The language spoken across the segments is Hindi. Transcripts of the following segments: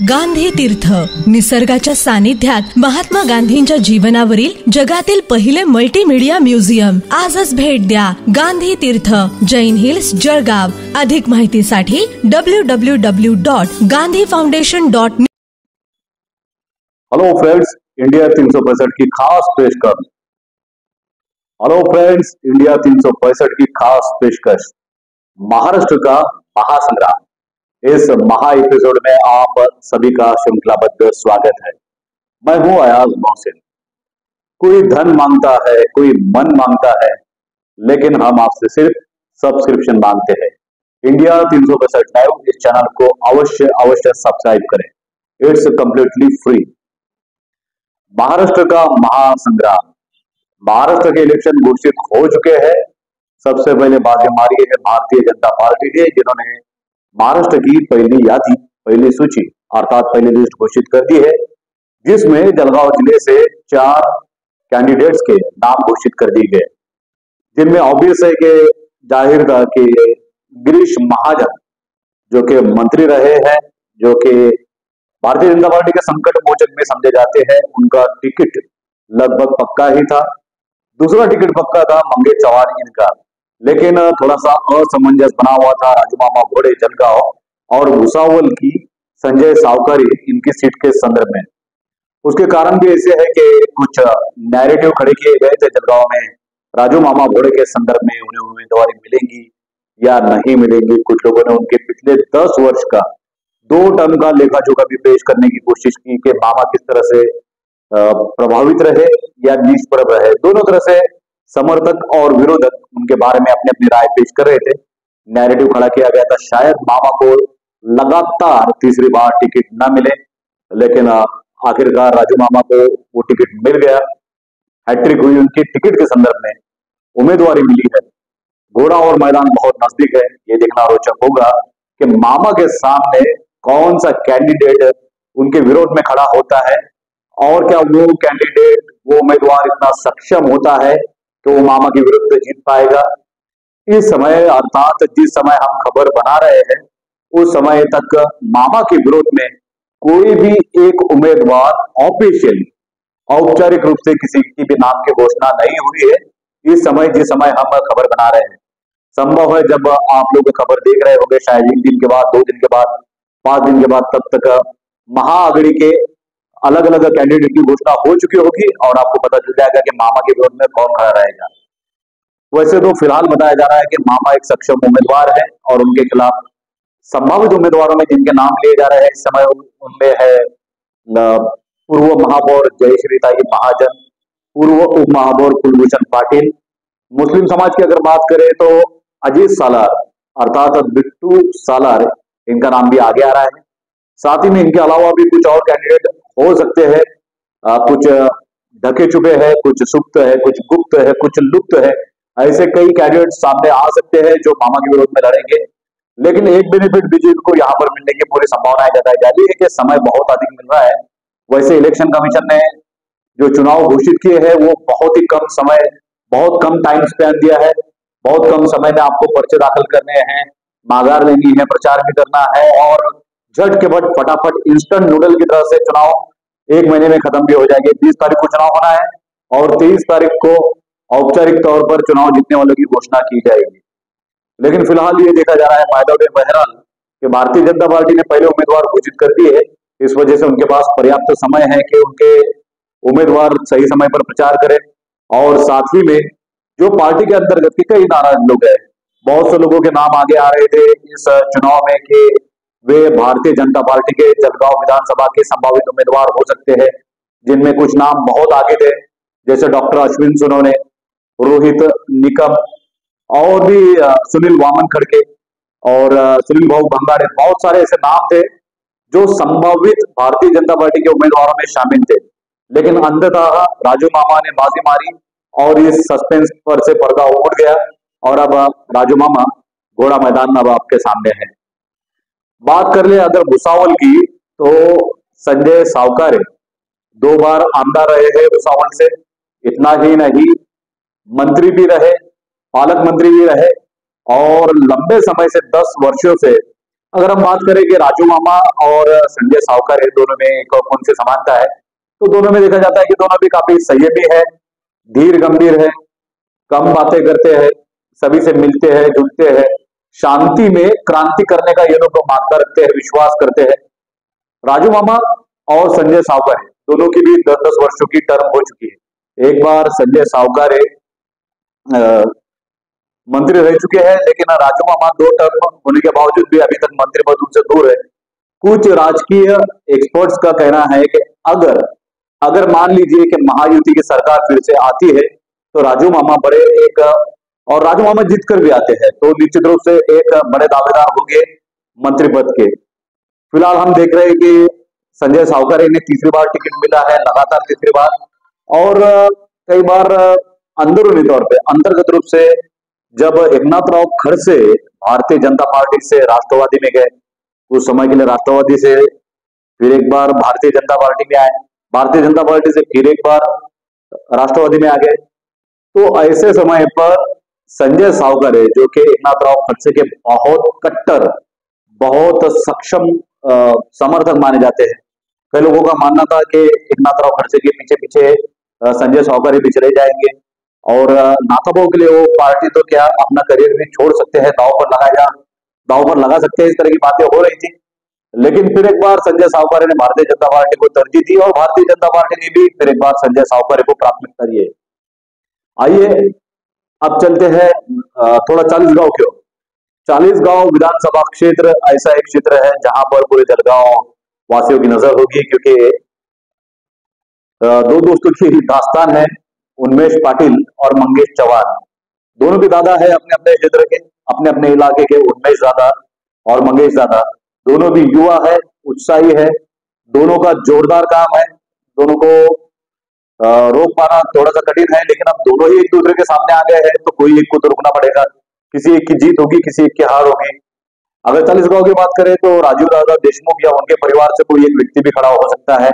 गांधी तीर्थ, निसर्गाच्या सानिध्यात महात्मा गांधींच्या जीवनावरील जगातील पहिले मल्टीमीडिया म्युझियम. आजच भेट द्या. गांधी तीर्थ, जैन हिल्स, जळगाव. अधिक माहितीसाठी www.gandhifoundation.net. हेलो फ्रेंड्स, इंडिया 365 की खास पेशकश. हेलो फ्रेंड्स, इंडिया 365 की खास पेशकश. महाराष्ट्र का महासंग्राम. इस महा एपिसोड में आप सभी का श्रृंखलाबद्ध स्वागत है. मैं हूं अयाज मोहसिन. कोई धन मांगता है, कोई मन मांगता है, लेकिन हम आपसे सिर्फ सब्सक्रिप्शन मांगते हैं. इंडिया 365 लाइव इस चैनल को अवश्य अवश्य सब्सक्राइब करें. It's completely free. महाराष्ट्र का महासंग्राम. महाराष्ट्र के इलेक्शन घोषित हो चुके हैं. सबसे पहले बाजी मारी है भारतीय जनता पार्टी ने, जिन्होंने महाराष्ट्र की पहली यादी, पहली सूची अर्थात पहली लिस्ट घोषित कर दी है, जिसमें जलगांव जिले से 4 कैंडिडेट्स के नाम घोषित कर दिए गए, जिनमें ऑब्वियस है कि जाहिर था कि गिरीश महाजन जो कि मंत्री रहे हैं, जो कि भारतीय जनता पार्टी के संकट मोचक में समझे जाते हैं, उनका टिकट लगभग पक्का ही था. दूसरा टिकट पक्का था मंगेश चौहान इनका, लेकिन थोड़ा सा असमंजस बना हुआ था राजू मामा भोड़े जलगांव और भुसावल की संजय सावकारी इनकी सीट के संदर्भ में. उसके कारण भी ऐसे है कि कुछ नैरेटिव खड़े किए गए थे जलगांव में राजू मामा भोड़े के संदर्भ में, उन्हें उम्मीदवारी मिलेगी या नहीं मिलेगी. कुछ लोगों ने उनके पिछले 10 वर्ष का 2 टर्म का लेखा जोखा भी पेश करने की कोशिश की कि मामा किस तरह से प्रभावित रहे या निष्प्रभ रहे. दोनों तरह से समर्थक और विरोधक उनके बारे में अपनी अपनी राय पेश कर रहे थे. नैरेटिव खड़ा किया गया था शायद मामा को लगातार तीसरी बार टिकट न मिले, लेकिन आखिरकार राजू मामा को वो टिकट मिल गया. हैट्रिक हुई उनकी टिकट के संदर्भ में, उम्मीदवारी मिली है. घोड़ा और मैदान बहुत नजदीक है. ये देखना रोचक होगा कि मामा के सामने कौन सा कैंडिडेट उनके विरोध में खड़ा होता है, और क्या वो कैंडिडेट, वो उम्मीदवार इतना सक्षम होता है कि वो मामा के विरुद्ध जीत पाएगा. इस समय अर्थात जिस समय हम खबर बना रहे हैं, उस समय तक मामा के विरोध में कोई भी एक उम्मीदवार ऑफिशियली, औपचारिक रूप से किसी की भी नाम की घोषणा नहीं हुई है. इस समय जिस समय हम खबर बना रहे हैं, संभव है जब आप लोग खबर देख रहे होंगे शायद 1 दिन के बाद, 2 दिन के बाद, 5 दिन के बाद, तब तक महाअघड़ी के अलग अलग कैंडिडेट की घोषणा हो चुकी होगी और आपको पता चल जाएगा कि मामा के विरोध में कौन खड़ा रहेगा. वैसे तो फिलहाल बताया जा रहा है कि मामा एक सक्षम उम्मीदवार है और उनके खिलाफ संभावित उम्मीदवारों में जिनके नाम लिए जा रहे हैं इस समय, उनमें है पूर्व महापौर जयश्रीताई महाजन, पूर्व उप महापौर कुलभूषण पाटिल. मुस्लिम समाज की अगर बात करें तो अजीत सालार अर्थात बिट्टू सालार, इनका नाम भी आगे आ रहा है. साथ ही में इनके अलावा भी कुछ और कैंडिडेट हो सकते हैं. कुछ ढके छुपे हैं, कुछ सुप्त है, कुछ गुप्त है, कुछ लुप्त है. ऐसे कई कैंडिडेट सामने आ सकते हैं जो मामा के विरोध में लड़ेंगे. लेकिन एक बेनिफिट बीजेपी को यहाँ पर मिलने की पूरी संभावना जताई जा रही है कि समय बहुत अधिक मिल रहा है. वैसे इलेक्शन कमीशन ने जो चुनाव घोषित किए हैं वो बहुत ही कम समय, बहुत कम टाइम स्पेन दिया है. बहुत कम समय में आपको पर्चे दाखिल करने हैं, माघार लेनी है, प्रचार भी करना है और झट के बट फटाफट इंस्टेंट नूडल की तरह से चुनाव 1 महीने में खत्म भी हो जाएंगे. 20 तारीख को चुनाव होना है और 23 तारीख को औपचारिक तौर पर चुनाव जीतने वालों की घोषणा की जाएगी. लेकिन फिलहाल ये देखा जा रहा है बाय द वे बहरहाल कि भारतीय जनता पार्टी ने पहले उम्मीदवार घोषित कर दिए. इस वजह से उनके पास पर्याप्त समय है कि उनके उम्मीदवार सही समय पर प्रचार करें. और साथ ही में जो पार्टी के अंतर्गत के कई नाराज लोग हैं, बहुत से लोगों के नाम आगे आ रहे थे इस चुनाव में कि वे भारतीय जनता पार्टी के जलगांव विधानसभा के संभावित उम्मीदवार हो सकते हैं, जिनमें कुछ नाम बहुत आगे थे, जैसे डॉक्टर अश्विन सोनवणे, रोहित निकम और भी सुनील वामन खड़के और सुनील भाऊ भंगाड़े. बहुत सारे ऐसे नाम थे जो संभावित भारतीय जनता पार्टी के उम्मीदवारों में शामिल थे. लेकिन अंततः राजू मामा ने बाजी मारी और इस सस्पेंस पर से पर्दा उठ गया और अब राजू मामा घोड़ा मैदान अब आपके सामने है. बात कर ले अगर भुसावल की, तो संजय सावकारे 2 बार आमदार रहे हैं भुसावल से. इतना ही नहीं, मंत्री भी रहे, पालक मंत्री भी रहे और लंबे समय से 10 वर्षों से अगर हम बात करें कि राजू मामा और संजय सावकर दोनों में कौन सी समानता है, तो दोनों में देखा जाता है कि दोनों भी काफी संयमी है, धीर गंभीर है, कम बातें करते हैं, सभी से मिलते हैं जुलते हैं, शांति में क्रांति करने का ये लोग मानता रखते हैं, विश्वास करते हैं। राजू मामा और संजय सावकर दोनों की भी 10-10 वर्षों की टर्म हो चुकी है। एक बार संजय सावकर मंत्री रह चुके हैं, लेकिन राजू मामा 2 टर्म होने के बावजूद भी अभी तक मंत्री पद उनसे दूर है। कुछ राजकीय एक्सपर्ट्स का कहना है कि अगर अगर मान लीजिए कि महायुति की सरकार फिर से आती है, तो राजू मामा बड़े एक और राजू मामा जीत कर भी आते हैं, तो निश्चित रूप से एक बड़े दावेदार होंगे मंत्री पद के। फिलहाल हम देख रहे हैं कि संजय सावकर इन्हें तीसरी बार टिकट मिला है, लगातार तीसरी बार, और कई बार अंदरूनी तौर पे अंतर्गत रूप से जब एकनाथराव खड़से भारतीय जनता पार्टी से राष्ट्रवादी में गए, कुछ समय के लिए राष्ट्रवादी से फिर एक बार भारतीय जनता पार्टी में आए, भारतीय जनता पार्टी से फिर एक बार राष्ट्रवादी में आ गए, तो ऐसे समय पर संजय सावकर जो कि एकनाथराव खड़से के बहुत कट्टर, बहुत सक्षम समर्थक माने जाते हैं। कई लोगों का मानना था कि एकनाथराव खड़से के पीछे पीछे संजय सावकर भी चले जाएंगे और नाथाभाऊ के लिए वो पार्टी तो क्या अपना करियर भी छोड़ सकते हैं, दाव पर लगा सकते हैं, इस तरह की बातें हो रही थी। लेकिन फिर एक बार संजय सावकर ने भारतीय जनता पार्टी को तरजीह दी और भारतीय जनता पार्टी ने भी फिर एक बार संजय सावकर को प्राथमिकता दी है। आइए अब चलते हैं थोड़ा चालीसगांव की ओर। चालीसगांव विधानसभा क्षेत्र ऐसा एक क्षेत्र है जहां पर पूरे जलगांव वासियों की नजर होगी, क्योंकि 2 दोस्तों की दास्तान है, उन्मेष पाटिल और मंगेश चौहान। दोनों के दादा है अपने अपने क्षेत्र के, अपने अपने इलाके के, उन्मेष दादा और मंगेश दादा। दोनों भी युवा है, उत्साही है, दोनों का जोरदार काम है, दोनों को रोक पाना थोड़ा सा कठिन है, लेकिन अब दोनों ही एक दूसरे के सामने आ गए हैं, तो कोई एक को तो रुकना पड़ेगा, किसी एक की जीत होगी, किसी एक की हार होगी। अगर चालीसगांव की बात करें तो राजू दादा देशमुख या उनके परिवार से कोई एक व्यक्ति भी खड़ा हो सकता है।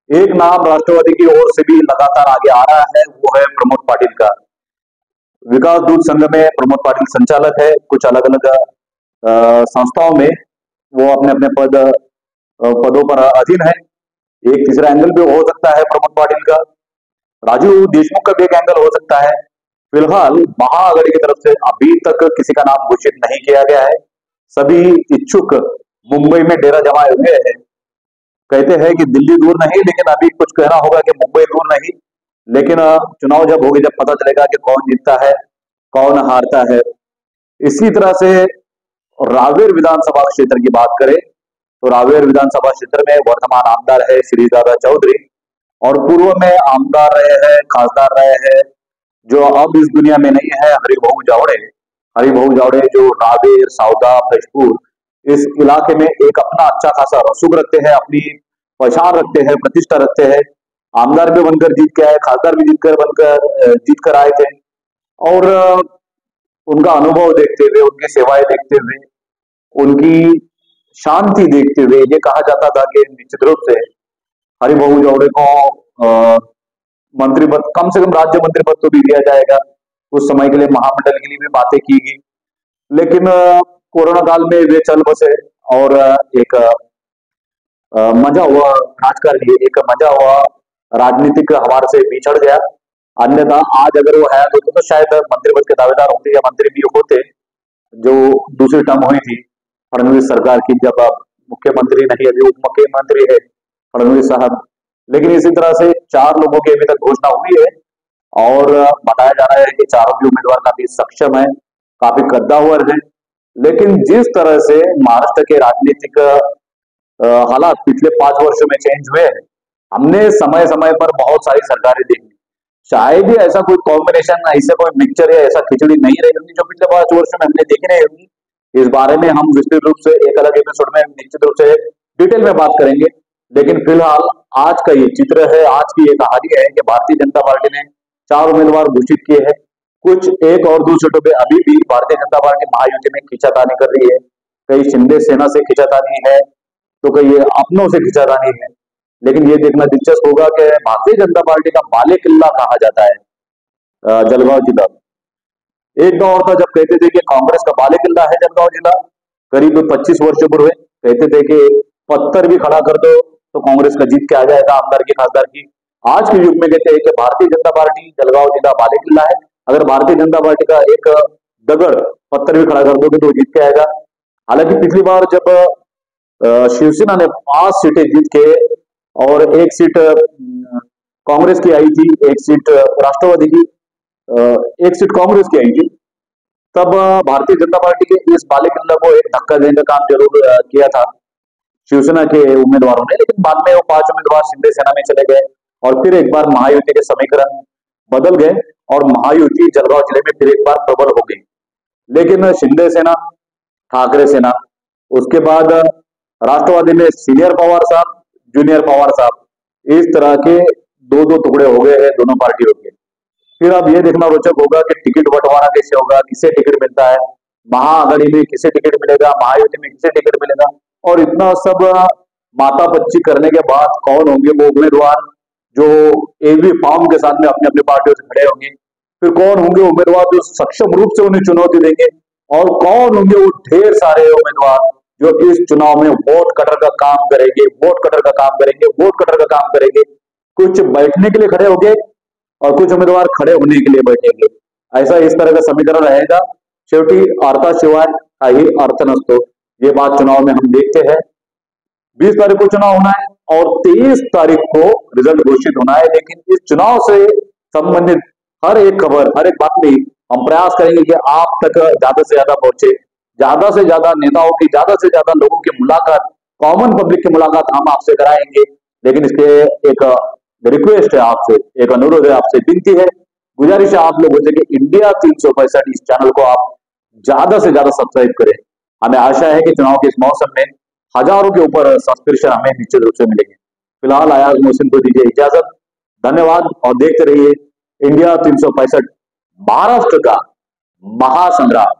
एक नाम राष्ट्रवादी की ओर से भी लगातार आगे आ रहा है, वो है प्रमोद पाटिल का। विकास दूत संघ में प्रमोद पाटिल संचालक है, कुछ अलग अलग संस्थाओं में वो अपने अपने पदों पर अधीन है। एक तीसरा एंगल भी हो सकता है प्रमोद पाटिल का, राजू देशमुख का भी एक एंगल हो सकता है। फिलहाल महाआघाड़ी की तरफ से अभी तक किसी का नाम घोषित नहीं किया गया है, सभी इच्छुक मुंबई में डेरा जमाए हुए हैं। कहते हैं कि दिल्ली दूर नहीं, लेकिन अभी कुछ कहना होगा कि मुंबई दूर नहीं, लेकिन चुनाव जब होगी जब पता चलेगा कि कौन जीतता है कौन हारता है। इसी तरह से रावेर विधानसभा क्षेत्र की बात करें तो रावेर विधानसभा क्षेत्र में वर्तमान आमदार है श्री दादा चौधरी, और पूर्व में आमदार रहे हैं, खासदार रहे हैं, जो अब इस दुनिया में नहीं है, हरिभाऊ जावड़े। हरिभाऊ जावड़े जो रावेर, सावदा, भोजपुर इस इलाके में एक अपना अच्छा खासा रसूख रखते हैं, अपनी पहचान रखते हैं, प्रतिष्ठा रखते हैं। आमदार भी बनकर जीत के आए, खासदार भी जीत कर आए थे, और उनका अनुभव देखते हुए, उनकी सेवाएं देखते हुए, उनकी शांति देखते हुए ये कहा जाता था कि निश्चित रूप से हरिभाऊ जावड़े को मंत्री पद, कम से कम राज्य मंत्री पद तो भी दिया जाएगा। कुछ समय के लिए महामंडल के लिए भी बातें की गई, लेकिन कोरोना काल में वे चल बसे और एक मजा हुआ राजकारणी, एक मजा हुआ राजनीतिक हवार से बिछड़ गया। अन्यथा आज अगर वो हयात होते तो शायद मंत्री पद के दावेदार होते या मंत्री भी होते। जो दूसरी टर्म हुई थी फडणवीस सरकार की, जब मुख्यमंत्री नहीं अभी उप मुख्यमंत्री है फडणवीस साहब, लेकिन इसी तरह से 4 लोगों की अभी तक घोषणा हुई है और बताया जा रहा है कि चारों भी उम्मीदवार काफी सक्षम है, काफी कद्दावर है। लेकिन जिस तरह से महाराष्ट्र के राजनीतिक हालात पिछले 5 वर्षों में चेंज हुए हैं, हमने समय समय पर बहुत सारी सरकारें देखी, शायद ही ऐसा कोई कॉम्बिनेशन, ऐसा कोई मिक्सचर या ऐसा खिचड़ी नहीं रही होगी जो पिछले 5 वर्षों में हमने देखी नहीं होगी। इस बारे में हम विस्तृत रूप से एक अलग एपिसोड में निश्चित रूप से डिटेल में बात करेंगे, लेकिन फिलहाल आज का ये चित्र है, आज की ये कहानी है कि भारतीय जनता पार्टी ने 4 उम्मीदवार घोषित किए हैं। कुछ एक और 2 सीटों पे अभी भी भारतीय जनता पार्टी महायुति में खींचातानी कर रही है, कई शिंदे सेना से खींचातानी है तो कई अपनों से खींचातानी है। लेकिन ये देखना दिलचस्प होगा कि भारतीय जनता पार्टी का बाले किल्ला कहा जाता है जलगांव जिला। एक दौर था जब कहते थे कि कांग्रेस का बाले किल्ला है जलगांव जिला, करीब 25 वर्षों पूर्व कहते थे कि पत्थर भी खड़ा कर दो तो कांग्रेस का जीत के आ जाएगा आमदार की खासदार की। आज के युग में कहते हैं कि भारतीय जनता पार्टी जलगांव जिला बाले किला है, अगर भारतीय जनता पार्टी का एक दगड़ पत्थर भी खड़ा कर दोगे तो जीत के आएगा। हालांकि पिछली बार जब शिवसेना ने 5 सीटें जीत के और एक सीट कांग्रेस की आई थी, एक सीट राष्ट्रवादी की, एक सीट कांग्रेस की आई थी, तब भारतीय जनता पार्टी के इस बाले किला को एक धक्का देने का काम जरूर किया था शिवसेना के उम्मीदवारों ने, लेकिन बाद में वो 5 उम्मीदवार शिंदे सेना में चले गए और फिर एक बार महायुति के समीकरण बदल गए और महायुति जलगांव जिले में फिर एक बार प्रबल हो गई। लेकिन शिंदे सेना, ठाकरे सेना, उसके बाद राष्ट्रवादी में सीनियर पवार साहब, जूनियर पवार साहब, इस तरह के दो टुकड़े हो गए हैं दोनों पार्टियों के। फिर अब ये देखना रोचक होगा कि टिकट बंटवारा कैसे होगा, किसे टिकट मिलता है, महाआघाड़ी में किसे टिकट मिलेगा, महायुति में किसे टिकट मिलेगा, और इतना सब मातापच्ची करने के बाद कौन होंगे वो उम्मीदवार जो एवी फॉर्म के साथ में अपने अपने पार्टियों से खड़े होंगे, फिर कौन होंगे उम्मीदवार जो सक्षम रूप से उन्हें चुनौती देंगे, और कौन होंगे वो ढेर सारे उम्मीदवार जो इस चुनाव में वोट कटर का काम करेंगे, वोट कटर का काम करेंगे, वोट कटर का काम करेंगे। कुछ बैठने के लिए खड़े होंगे और कुछ उम्मीदवार खड़े होने के लिए बैठेंगे। ऐसा इस तरह का समीकरण रहेगा। शेवटी अर्थाशिवाय काही अर्थ नसतो, ये बात चुनाव में हम देखते हैं। 20 तारीख को चुनाव होना है और 23 तारीख को रिजल्ट घोषित होना है, लेकिन इस चुनाव से संबंधित हर एक खबर, हर एक बात में हम प्रयास करेंगे कि आप तक ज्यादा से ज्यादा पहुंचे, ज्यादा से ज्यादा नेताओं की, ज्यादा से ज्यादा लोगों की मुलाकात, कॉमन पब्लिक की मुलाकात हम आपसे कराएंगे। लेकिन इसके एक रिक्वेस्ट है आपसे, एक अनुरोध है आपसे, विनती है, गुजारिश है आप लोगों से कि इंडिया 365 इस चैनल को आप ज्यादा से ज्यादा सब्सक्राइब करें। हमें आशा है कि चुनाव के इस मौसम में हजारों के ऊपर सब्सक्रिप्शन हमें निश्चित रूप से मिलेंगे। फिलहाल आयाज मोहसिन को दीजिए इजाजत, धन्यवाद और देखते रहिए इंडिया 365 महाराष्ट्र का महासंग्राम।